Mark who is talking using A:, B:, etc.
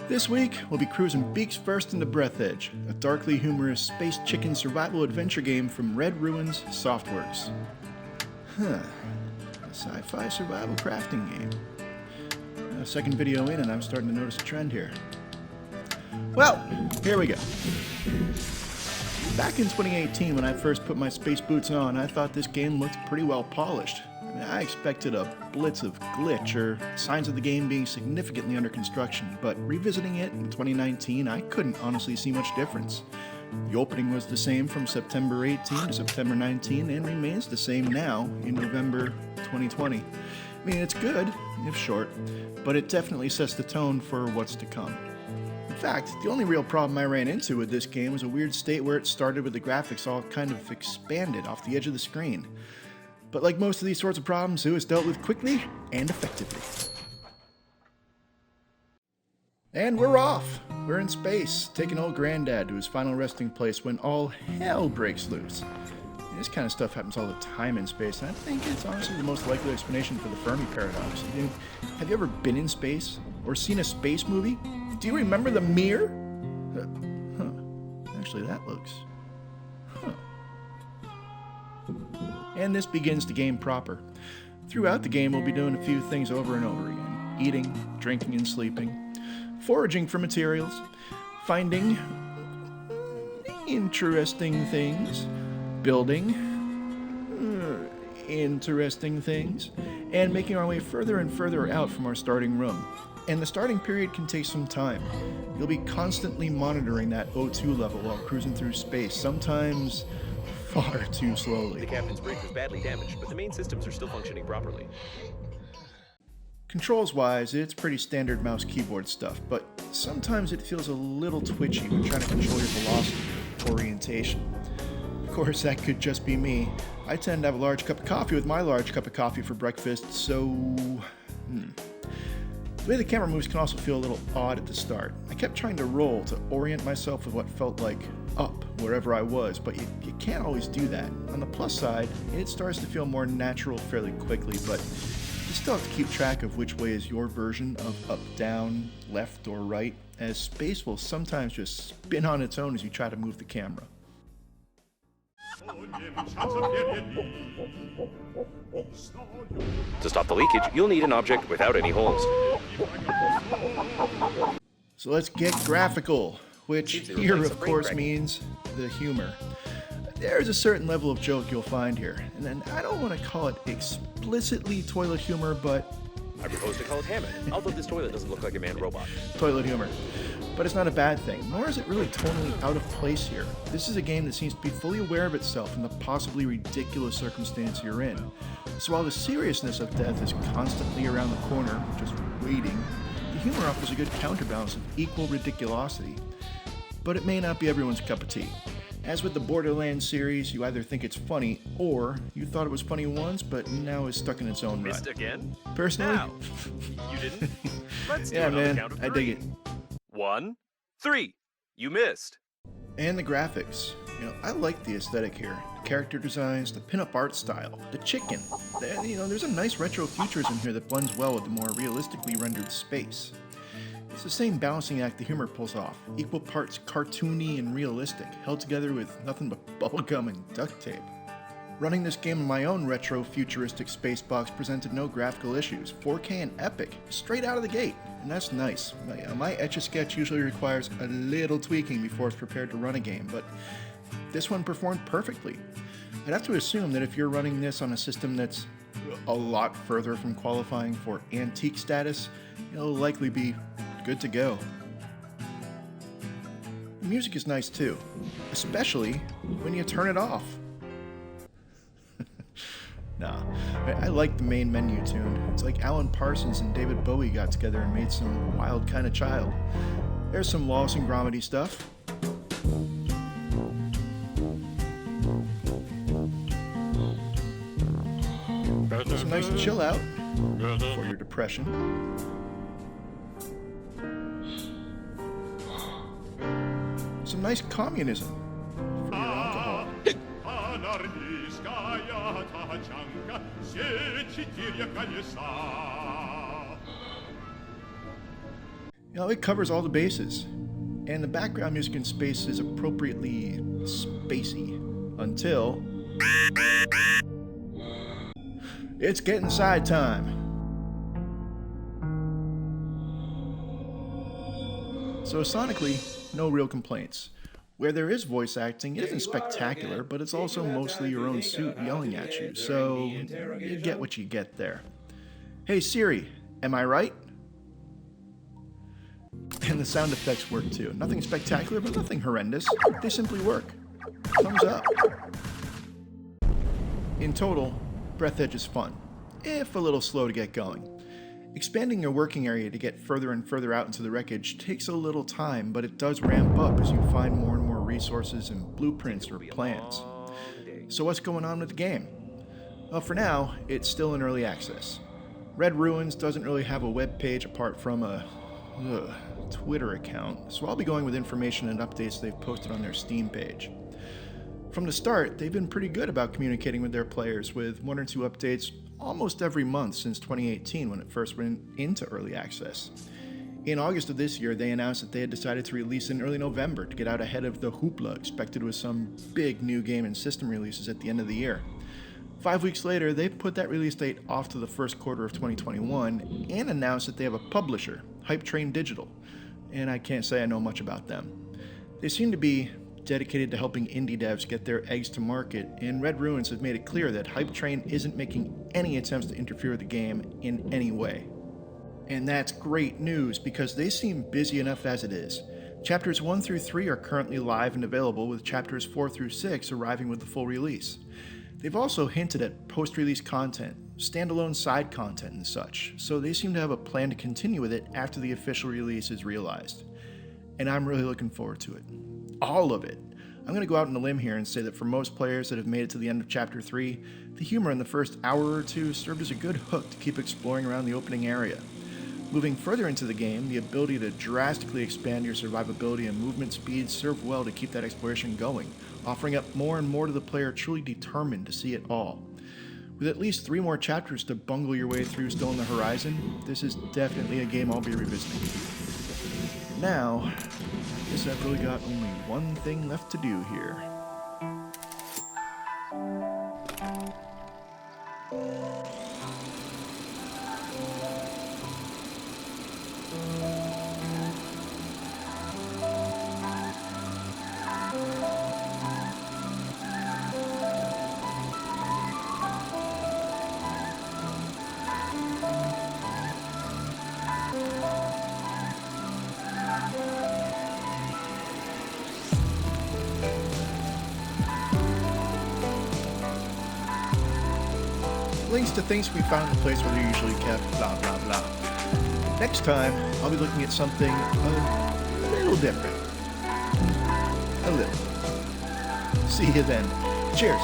A: This week, we'll be cruising beaks first into Breathedge, a darkly humorous space chicken survival adventure game from Red Ruins Softworks. A sci-fi survival crafting game. A second video in and I'm starting to notice a trend here. Well, here we go. Back in 2018, when I first put my space boots on, I thought this game looked pretty well polished. I expected a blitz of glitch or signs of the game being significantly under construction, but revisiting it in 2019, I couldn't honestly see much difference. The opening was the same from September 18 to September 19 and remains the same now in November 2020. I mean, it's good, if short, but it definitely sets the tone for what's to come. In fact, the only real problem I ran into with this game was a weird state where it started with the graphics all kind of expanded off the edge of the screen. But like most of these sorts of problems, it was dealt with quickly and effectively. And we're off! We're in space, taking old Granddad to his final resting place when all hell breaks loose. This kind of stuff happens all the time in space, and I think it's honestly the most likely explanation for the Fermi paradox. Have you ever been in space? Or seen a space movie? Do you remember the mirror? Actually, that looks... And this begins the game proper. Throughout the game, we'll be doing a few things over and over again. Eating, drinking, and sleeping. Foraging for materials. Finding interesting things. Building interesting things. And making our way further and further out from our starting room. And the starting period can take some time. You'll be constantly monitoring that O2 level while cruising through space, sometimes far too slowly.
B: The captain's bridge was badly damaged, but the main systems are still functioning properly.
A: Controls-wise, it's pretty standard mouse keyboard stuff, but sometimes it feels a little twitchy when trying to control your velocity or orientation. Of course, that could just be me. I tend to have a large cup of coffee with my large cup of coffee for breakfast, so... The way the camera moves can also feel a little odd at the start. I kept trying to roll to orient myself with what felt like up wherever I was, but you can't always do that. On the plus side, it starts to feel more natural fairly quickly, but you still have to keep track of which way is your version of up, down, left, or right, as space will sometimes just spin on its own as you try to move the camera.
B: To stop the leakage, you'll need an object without any holes.
A: So let's get graphical, which here of course means the humor. There's a certain level of joke you'll find here, and then I don't want to call it explicitly toilet humor, but...
B: I propose to call it Hammond, although this toilet doesn't look like a manned robot.
A: Toilet humor. But it's not a bad thing, nor is it really totally out of place here. This is a game that seems to be fully aware of itself and the possibly ridiculous circumstance you're in. So while the seriousness of death is constantly around the corner, just waiting, the humor offers a good counterbalance of equal ridiculosity. But it may not be everyone's cup of tea. As with the Borderlands series, you either think it's funny, or you thought it was funny once, but now is stuck in its own rut.
B: Missed again?
A: Personally?
B: Now. You didn't? Let's do
A: yeah,
B: another
A: man,
B: count of
A: I
B: three.
A: dig it.
B: 1, 3. You missed.
A: And the graphics. I like the aesthetic here. The character designs, the pinup art style, the chicken. There's a nice retro futurism here that blends well with the more realistically rendered space. It's the same balancing act the humor pulls off, equal parts cartoony and realistic, held together with nothing but bubblegum and duct tape. Running this game in my own retro futuristic space box presented no graphical issues, 4K and epic, straight out of the gate, and that's nice. My Etch-a-Sketch usually requires a little tweaking before it's prepared to run a game, but this one performed perfectly. I'd have to assume that if you're running this on a system that's a lot further from qualifying for antique status, it'll likely be good to go. The music is nice too, especially when you turn it off. Nah, I like the main menu tune. It's like Alan Parsons and David Bowie got together and made some wild kind of child. There's some Wallace and Gromedy stuff. Some nice chill out for your depression. Some nice communism for your alcohol. It covers all the bases. And the background music in space is appropriately spacey. Until... it's getting side time. So sonically, no real complaints. Where there is voice acting, it isn't spectacular, but it's also mostly your own suit yelling at you, so you get what you get there. Hey Siri, am I right? And the sound effects work too. Nothing spectacular, but nothing horrendous. They simply work. Thumbs up. In total, Breathedge is fun, if a little slow to get going. Expanding your working area to get further and further out into the wreckage takes a little time, but it does ramp up as you find more and more resources and blueprints or plans. So what's going on with the game? Well, for now, it's still in early access. Red Ruins doesn't really have a web page apart from a Twitter account, so I'll be going with information and updates they've posted on their Steam page. From the start, they've been pretty good about communicating with their players, with 1 or 2 updates almost every month since 2018 when it first went into early access. In August of this year, they announced that they had decided to release in early November to get out ahead of the hoopla expected with some big new game and system releases at the end of the year. 5 weeks later, they put that release date off to the first quarter of 2021 and announced that they have a publisher, Hype Train Digital, and I can't say I know much about them. They seem to be dedicated to helping indie devs get their eggs to market, and Red Ruins have made it clear that Hype Train isn't making any attempts to interfere with the game in any way. And that's great news because they seem busy enough as it is. Chapters 1 through 3 are currently live and available, with chapters 4 through 6 arriving with the full release. They've also hinted at post-release content, standalone side content and such, so they seem to have a plan to continue with it after the official release is realized. And I'm really looking forward to it. All of it. I'm going to go out on a limb here and say that for most players that have made it to the end of Chapter 3, the humor in the first hour or two served as a good hook to keep exploring around the opening area. Moving further into the game, the ability to drastically expand your survivability and movement speed serve well to keep that exploration going, offering up more and more to the player truly determined to see it all. With at least 3 more chapters to bungle your way through still on the horizon, this is definitely a game I'll be revisiting. Now, I guess I've really got only one thing left to do here. Links to things we found in the place where they're usually kept, blah blah blah. Next time, I'll be looking at something a little different. A little. See you then. Cheers.